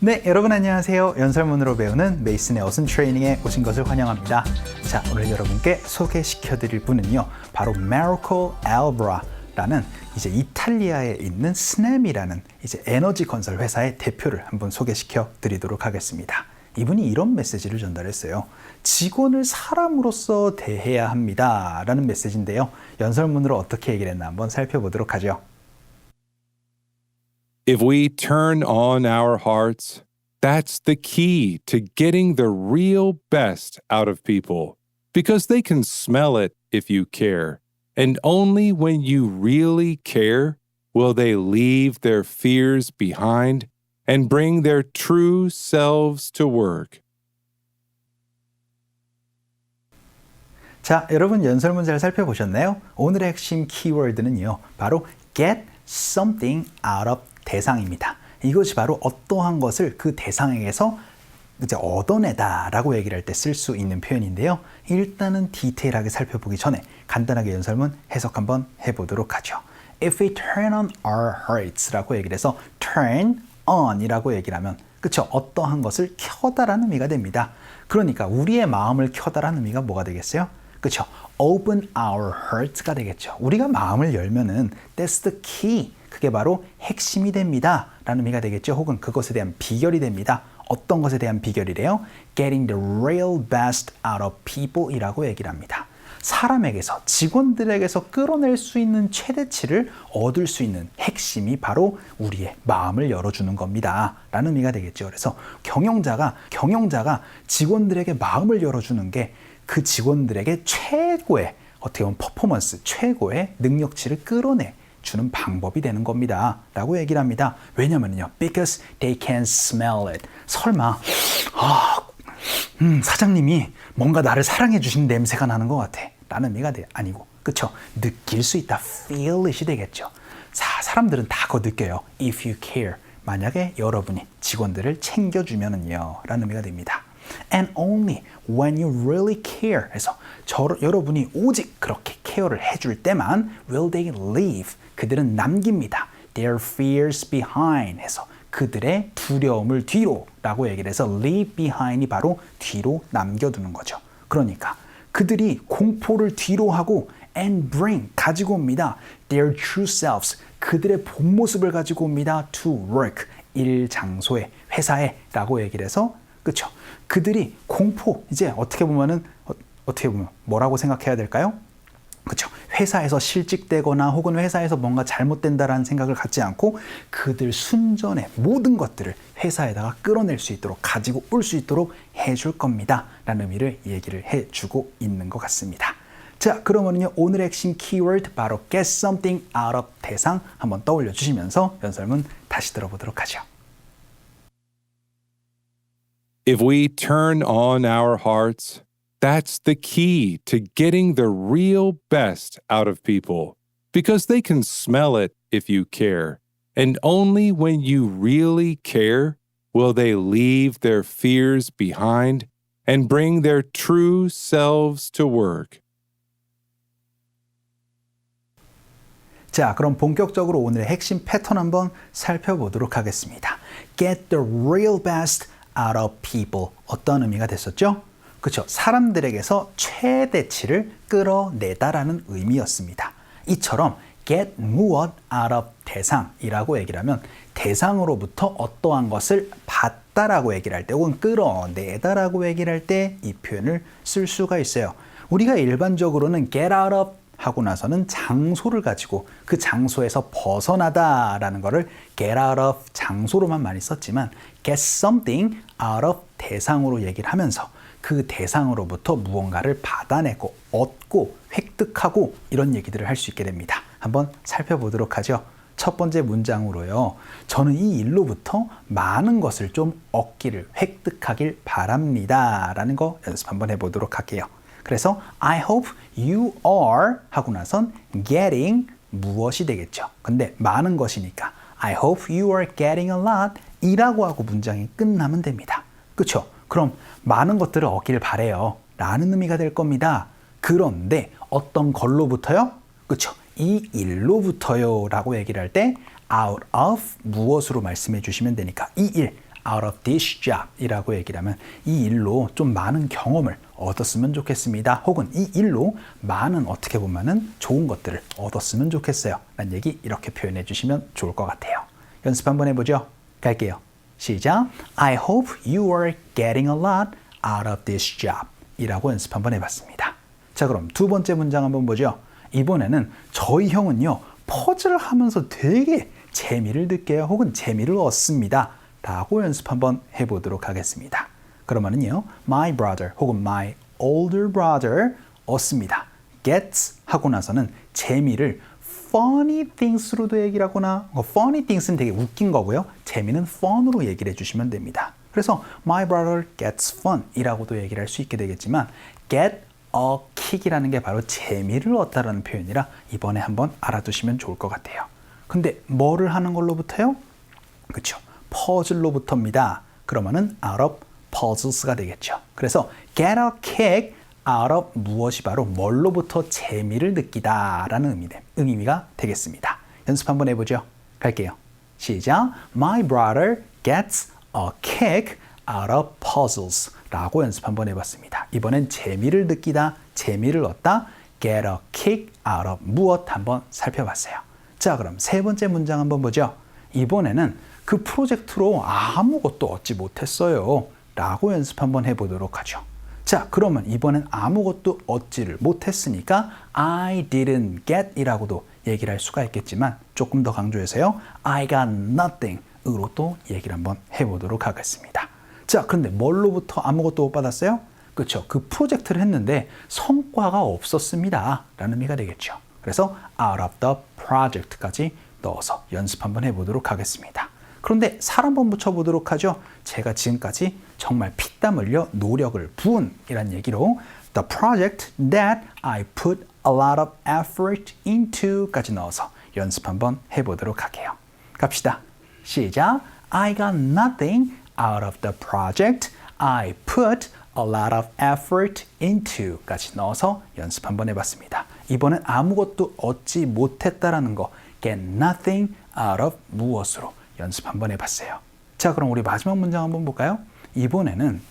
네, 여러분 안녕하세요. 연설문으로 배우는 메이슨의 어순 트레이닝에 오신 것을 환영합니다. 자, 오늘 여러분께 소개시켜 드릴 분은요, 바로 Marco Albra라는 이제 이탈리아에 있는 스냅이라는 이제 에너지 건설 회사의 대표를 한번 소개시켜 드리도록 하겠습니다. 이분이 이런 메시지를 전달했어요. 직원을 사람으로서 대해야 합니다 라는 메시지인데요, 연설문으로 어떻게 얘기를 했나 한번 살펴보도록 하죠. If we turn on our hearts, that's the key to getting the real best out of people, because they can smell it if you care. And only when you really care will they leave their fears behind and bring their true selves to work. 자, 여러분 연설문 잘 살펴보셨나요? 오늘의 핵심 키워드는요, 바로 get something out of 대상입니다. 이것이 바로 어떠한 것을 그 대상에게서 이제 얻어내다 라고 얘기를 할 때 쓸 수 있는 표현인데요. 일단은 디테일하게 살펴보기 전에 간단하게 연설문 해석 한번 해보도록 하죠. If we turn on our hearts 라고 얘기를 해서 turn on 이라고 얘기를 하면, 그쵸? 어떠한 것을 켜다라는 의미가 됩니다. 그러니까 우리의 마음을 켜다라는 의미가 뭐가 되겠어요? 그쵸? Open our hearts가 되겠죠. 우리가 마음을 열면은 that's the key. 그게 바로 핵심이 됩니다 라는 의미가 되겠죠. 혹은 그것에 대한 비결이 됩니다. 어떤 것에 대한 비결이래요? Getting the real best out of people 이라고 얘기를 합니다. 사람에게서, 직원들에게서 끌어낼 수 있는 최대치를 얻을 수 있는 핵심이 바로 우리의 마음을 열어주는 겁니다 라는 의미가 되겠죠. 그래서 경영자가 직원들에게 마음을 열어주는 게 그 직원들에게 최고의, 어떻게 보면 퍼포먼스, 최고의 능력치를 끌어내 주는 방법이 되는 겁니다 라고 얘기를 합니다. 왜냐면요, because they can smell it. 설마 사장님이 뭔가 나를 사랑해 주신 냄새가 나는 것 같아 라는 의미가 아니고, 그쵸? 느낄 수 있다, feel it이 되겠죠. 사람들은 다 그거 느껴요. If you care, 만약에 여러분이 직원들을 챙겨주면은요 라는 의미가 됩니다. And only when you really care. 그래서 여러분이 오직 그렇게 케어를 해줄 때만 will they leave. 그들은 남깁니다. Their fears behind. 해서 그들의 두려움을 뒤로 라고 얘기를 해서 leave behind이 바로 뒤로 남겨두는 거죠. 그러니까 그들이 공포를 뒤로 하고 and bring, 가지고 옵니다. Their true selves, 그들의 본 모습을 가지고 옵니다. To work, 일 장소에, 회사에 라고 얘기를 해서, 그렇죠? 그들이 공포, 이제 어떻게 보면 뭐라고 생각해야 될까요? 그렇죠? 회사에서 실직되거나 혹은 회사에서 뭔가 잘못된다라는 생각을 갖지 않고 그들 순전의 모든 것들을 회사에다가 끌어낼 수 있도록, 가지고 올 수 있도록 해줄 겁니다 라는 의미를 얘기를 해주고 있는 것 같습니다. 자, 그러면요, 오늘의 핵심 키워드 바로 get something out of 대상 한번 떠올려 주시면서 연설문 다시 들어보도록 하죠. If we turn on our hearts, that's the key to getting the real best out of people, because they can smell it if you care. And only when you really care will they leave their fears behind and bring their true selves to work. 자, 그럼 본격적으로 오늘의 핵심 패턴 한번 살펴보도록 하겠습니다. Get the real best out of people. 어떤 의미가 됐었죠? 그렇죠. 사람들에게서 최대치를 끌어내다라는 의미였습니다. 이처럼 get 무엇 out of 대상이라고 얘기를 하면 대상으로부터 어떠한 것을 받다라고 얘기를 할 때 혹은 끌어내다라고 얘기를 할 때 이 표현을 쓸 수가 있어요. 우리가 일반적으로는 get out of 하고 나서는 장소를 가지고 그 장소에서 벗어나다라는 거를 get out of 장소로만 많이 썼지만 get something out of 대상으로 얘기를 하면서 그 대상으로부터 무언가를 받아내고 얻고 획득하고 이런 얘기들을 할 수 있게 됩니다. 한번 살펴보도록 하죠. 첫 번째 문장으로요, 저는 이 일로부터 많은 것을 좀 얻기를, 획득하길 바랍니다 라는 거 연습 한번 해보도록 할게요. 그래서 I hope you are 하고 나선 getting 무엇이 되겠죠. 근데 많은 것이니까 I hope you are getting a lot 이라고 하고 문장이 끝나면 됩니다. 그렇죠? 그럼 많은 것들을 얻기를 바래요 라는 의미가 될 겁니다. 그런데 어떤 걸로부터요? 그렇죠? 이 일로부터요 라고 얘기를 할 때 out of 무엇으로 말씀해 주시면 되니까 이 일, out of this job 이라고 얘기를 하면 이 일로 좀 많은 경험을 얻었으면 좋겠습니다. 혹은 이 일로 많은 어떻게 보면은 좋은 것들을 얻었으면 좋겠어요. 라는 얘기 이렇게 표현해 주시면 좋을 것 같아요. 연습 한번 해보죠. 갈게요. 시작. I hope you are getting a lot out of this job 이라고 연습 한번 해봤습니다. 자, 그럼 두 번째 문장 한번 보죠. 이번에는 저희 형은요 퍼즐을 하면서 되게 재미를 느껴요. 혹은 재미를 얻습니다. 라고 연습 한번 해보도록 하겠습니다. 그러면은요 my brother 혹은 my older brother 얻습니다. gets 하고 나서는 재미를 funny things로도 얘기를 하거나 funny things는 되게 웃긴 거고요. 재미는 fun으로 얘기를 해주시면 됩니다. 그래서 my brother gets fun 이라고도 얘기를 할 수 있게 되겠지만 get a kick이라는 게 바로 재미를 얻다라는 표현이라 이번에 한번 알아두시면 좋을 것 같아요. 근데 뭐를 하는 걸로부터요? 그렇죠. 퍼즐로부터입니다. 그러면은 out of puzzles가 되겠죠. 그래서 get a kick out of 무엇이 바로 뭘로부터 재미를 느끼다라는 의미가 되겠습니다. 연습 한번 해보죠. 갈게요. 시작. My brother gets a kick out of puzzles 라고 연습 한번 해봤습니다. 이번엔 재미를 느끼다, 재미를 얻다, get a kick out of 무엇 한번 살펴봤어요. 자, 그럼 세 번째 문장 한번 보죠. 이번에는 그 프로젝트로 아무것도 얻지 못했어요 라고 연습 한번 해보도록 하죠. 자, 그러면 이번엔 아무것도 얻지를 못했으니까 I didn't get 이라고도 얘기를 할 수가 있겠지만 조금 더 강조해서요. I got nothing 으로 또 얘기를 한번 해보도록 하겠습니다. 자, 그런데 뭘로부터 아무것도 못 받았어요? 그렇죠. 그 프로젝트를 했는데 성과가 없었습니다 라는 의미가 되겠죠. 그래서 out of the project까지 넣어서 연습 한번 해보도록 하겠습니다. 그런데 살 한번 붙여보도록 하죠. 제가 지금까지 정말 피땀 흘려 노력을 부은 이란 얘기로 the project that I put a lot of effort into 까지 넣어서 연습 한번 해보도록 할게요. 갑시다. 시작. I got nothing out of the project I put a lot of effort into 까지 넣어서 연습 한번 해봤습니다. 이번엔 아무것도 얻지 못했다라는 거 get nothing out of 무엇으로 연습 한번 해봤어요. 자, 그럼 우리 마지막 문장 한번 볼까요? 이번에는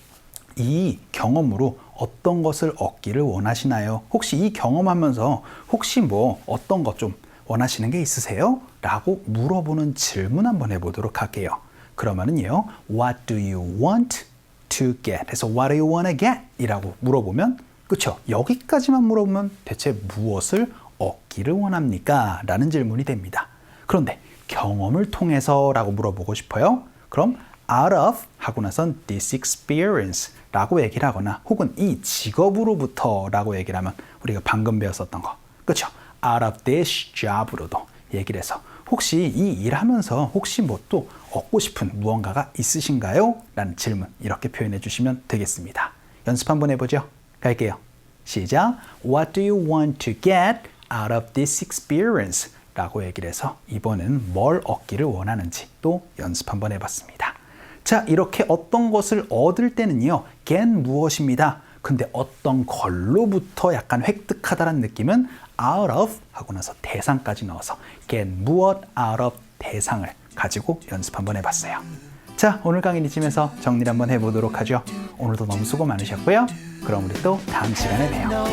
이 경험으로 어떤 것을 얻기를 원하시나요? 혹시 이 경험하면서 혹시 뭐 어떤 것 좀 원하시는 게 있으세요? 라고 물어보는 질문 한번 해보도록 할게요. 그러면은요, what do you want to get? 그래서 what do you want to get? 이라고 물어보면, 그쵸? 여기까지만 물어보면 대체 무엇을 얻기를 원합니까? 라는 질문이 됩니다. 그런데 경험을 통해서 라고 물어보고 싶어요. 그럼 out of 하고 나선 this experience 라고 얘기를 하거나 혹은 이 직업으로부터 라고 얘기를 하면 우리가 방금 배웠었던 거, 그쵸? out of this job으로도 얘기를 해서 혹시 이 일하면서 혹시 뭐 또 얻고 싶은 무언가가 있으신가요? 라는 질문 이렇게 표현해 주시면 되겠습니다. 연습 한번 해보죠. 갈게요. 시작. What do you want to get out of this experience? 라고 얘기를 해서 이번엔 뭘 얻기를 원하는지 또 연습 한번 해봤습니다. 자, 이렇게 어떤 것을 얻을 때는요, get 무엇입니다. 근데 어떤 걸로부터 약간 획득하다라는 느낌은 out of 하고 나서 대상까지 넣어서 get 무엇 out of 대상을 가지고 연습 한번 해봤어요. 자, 오늘 강의는 이쯤에서 정리를 한번 해보도록 하죠. 오늘도 너무 수고 많으셨고요. 그럼 우리 또 다음 시간에 봬요.